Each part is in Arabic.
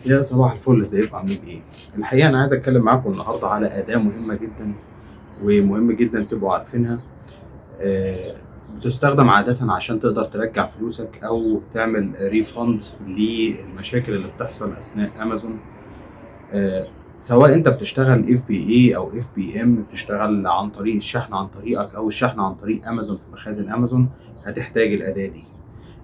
يا صباح الفل، ازيكم عاملين ايه؟ الحقيقة أنا عايز أتكلم معاكم النهاردة على أداة مهمة جدا، ومهم جدا تبقوا عارفينها. آه، بتستخدم عادة عشان تقدر ترجع فلوسك أو تعمل ريفند للمشاكل اللي بتحصل أثناء أمازون. آه، سواء أنت بتشتغل FBA أو FBM، بتشتغل عن طريق الشحن عن طريقك أو الشحن عن طريق أمازون في مخازن أمازون، هتحتاج الأداة دي.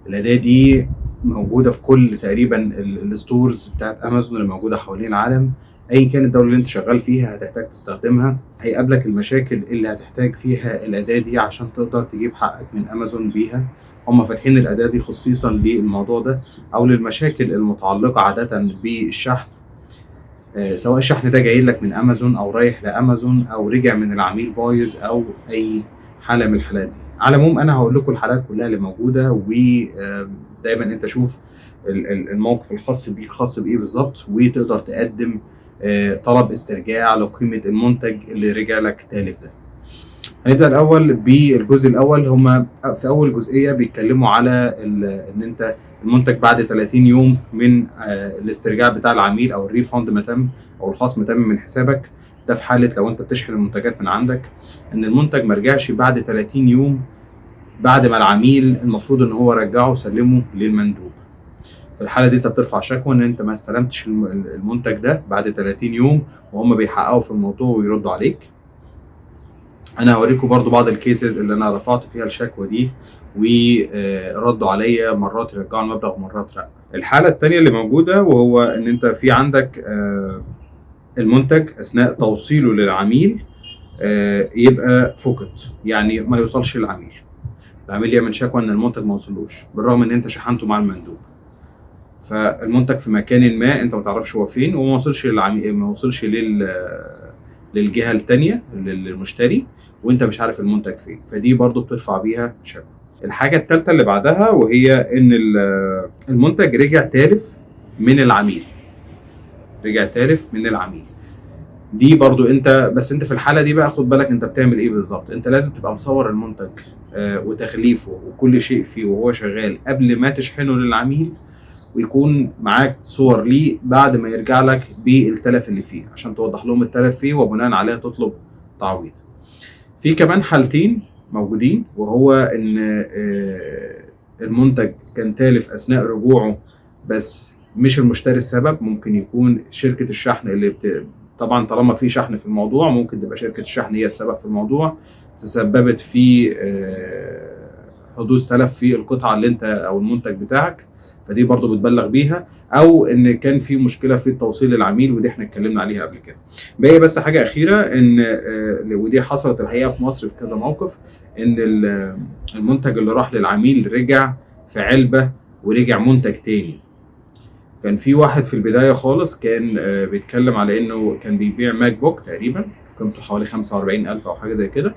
الأداة دي موجودة في كل تقريبا الستورز بتاعت أمازون اللي موجودة حوالين العالم. أي كانت الدولة اللي أنت شغال فيها هتحتاج تستخدمها. هيقابلك المشاكل اللي هتحتاج فيها الأداة دي عشان تقدر تجيب حقك من أمازون بيها. هم فاتحين الأداة دي خصيصا للموضوع ده أو للمشاكل المتعلقة عادة بالشحن. سواء الشحن ده جاي لك من أمازون أو رايح لأمازون أو رجع من العميل بايظ أو أي حالة من الحالات دي. على العموم أنا هقول لكم الحالات كلها اللي موجودة، ودايما أنت شوف الموقف الخاص بيك خاص بإيه بالظبط، وتقدر تقدم طلب استرجاع لقيمة المنتج اللي رجع لك تالف ده. هنبدأ الأول بالجزء الأول. هما في أول جزئية بيتكلموا على إن أنت المنتج بعد 30 يوم من الاسترجاع بتاع العميل أو الريفند ما تم أو الخصم تم من حسابك. ده في حالة لو أنت بتشحن المنتجات من عندك، إن المنتج ما رجعش بعد 30 يوم بعد ما العميل المفروض إن هو رجعه وسلمه للمندوب. في الحالة دي أنت بترفع شكوى إن أنت ما استلمتش المنتج ده بعد 30 يوم، وهم بيحققوا في الموضوع ويردوا عليك. انا هوريكم برضو بعض الكيسز اللي انا رفعت فيها الشكوى دي وردوا عليا، مرات يرجعوا المبلغ مرات لا. الحاله الثانيه اللي موجوده وهو ان انت في عندك المنتج اثناء توصيله للعميل يبقى فقد، يعني ما يوصلش للعميل. العميل يعمل شكوى ان المنتج ما وصلوش بالرغم ان انت شحنته مع المندوب. فالمنتج في مكان ما انت ما تعرفش هو فين وما وصلش للعميل، ما وصلش للجهه الثانيه للمشتري، وانت مش عارف المنتج فين. فدي برضو بترفع بيها شكوى. الحاجه الثالثه اللي بعدها وهي ان المنتج رجع تالف من العميل. رجع تالف من العميل دي برضو انت، بس انت في الحاله دي بقى خد بالك انت بتعمل ايه بالظبط. انت لازم تبقى مصور المنتج وتغليفه وكل شيء فيه وهو شغال قبل ما تشحنه للعميل، ويكون معاك صور ليه بعد ما يرجع لك بالتلف اللي فيه عشان توضح لهم التلف فيه وبناء عليه تطلب تعويض. في كمان حالتين موجودين، وهو ان المنتج كان تالف اثناء رجوعه بس مش المشتري السبب. ممكن يكون شركة الشحن اللي طبعا طالما في شحن في الموضوع ممكن تبقى شركة الشحن هي السبب في الموضوع، تسببت في حدوث تلف في القطعة اللي انت او المنتج بتاعك، فدي برضو بتبلغ بيها. او ان كان في مشكله في التوصيل للعميل ودي احنا اتكلمنا عليها قبل كده. باقي بس حاجه اخيره ان ودي حصلت الحقيقه في مصر في كذا موقف، ان المنتج اللي راح للعميل رجع في علبه ورجع منتج تاني. كان في واحد في البدايه خالص كان بيتكلم على انه كان بيبيع ماك بوك تقريبا قيمته حوالي 45,000 او حاجه زي كده.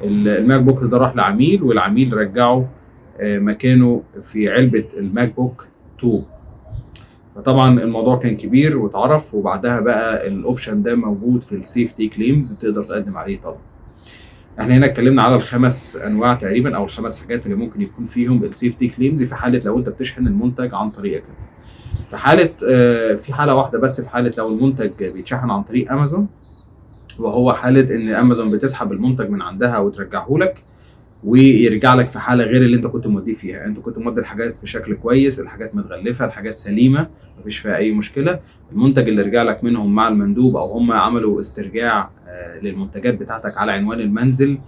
الماك بوك ده راح لعميل والعميل رجعه مكانه في علبه الماك بوك 2. فطبعا الموضوع كان كبير واتعرف، وبعدها بقى الاوبشن ده موجود في السيفتي كليمز تقدر تقدم عليه طبعا. احنا هنا اتكلمنا على الخمس انواع تقريبا او الخمس حاجات اللي ممكن يكون فيهم السيفتي كليمز في حاله لو انت بتشحن المنتج عن طريقك انت. في حاله في حاله واحده بس، في حاله لو المنتج بيتشحن عن طريق امازون، وهو حاله ان امازون بتسحب المنتج من عندها وترجعه لك ويرجع لك في حاله غير اللي انت كنت موديه فيها. انت كنت مودي الحاجات في شكل كويس، الحاجات متغلفه، الحاجات سليمه مفيش فيها اي مشكله. المنتج اللي رجع لك منهم مع المندوب او هم عملوا استرجاع للمنتجات بتاعتك على عنوان المنزل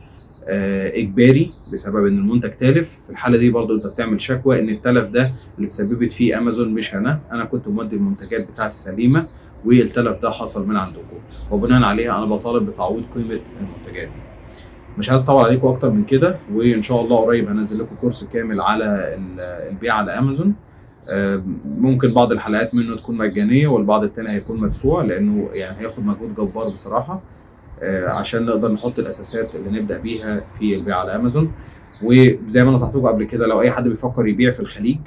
اجباري بسبب ان المنتج تالف. في الحاله دي برضو انت بتعمل شكوى ان التلف ده اللي تسببت فيه امازون مش انا كنت مودي المنتجات بتاعتي سليمه والتلف ده حصل من عندكم، وبناء عليها انا بطالب بتعويض قيمه المنتجات دي. مش عايز اطول عليكم اكتر من كده، وان شاء الله قريب هنزل لكم كورس كامل على البيع على امازون. ممكن بعض الحلقات منه تكون مجانيه والبعض التاني هيكون مدفوع، لانه يعني هياخد مجهود جبار بصراحه عشان نقدر نحط الاساسات اللي نبدا بيها في البيع على امازون. وزي ما نصحتكم قبل كده لو اي حد بيفكر يبيع في الخليج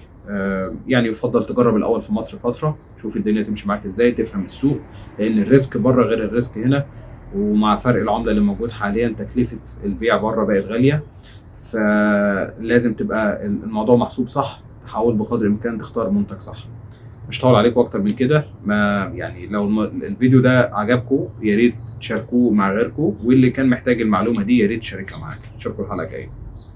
يعني يفضل تجرب الاول في مصر فتره، شوف الدنيا تمشي معاك ازاي، تفهم السوق، لان الريسك بره غير الريسك هنا. ومع فرق العمله اللي موجود حاليا تكلفه البيع بره بقت غاليه، فلازم تبقى الموضوع محسوب صح. تحاول بقدر الامكان تختار منتج صح. مش هطول عليكم اكتر من كده. ما يعني لو الفيديو ده عجبكم يا ريت تشاركوه مع غيركم، واللي كان محتاج المعلومه دي يا ريت تشاركها معاك. اشوفكم الحلقه الجايه.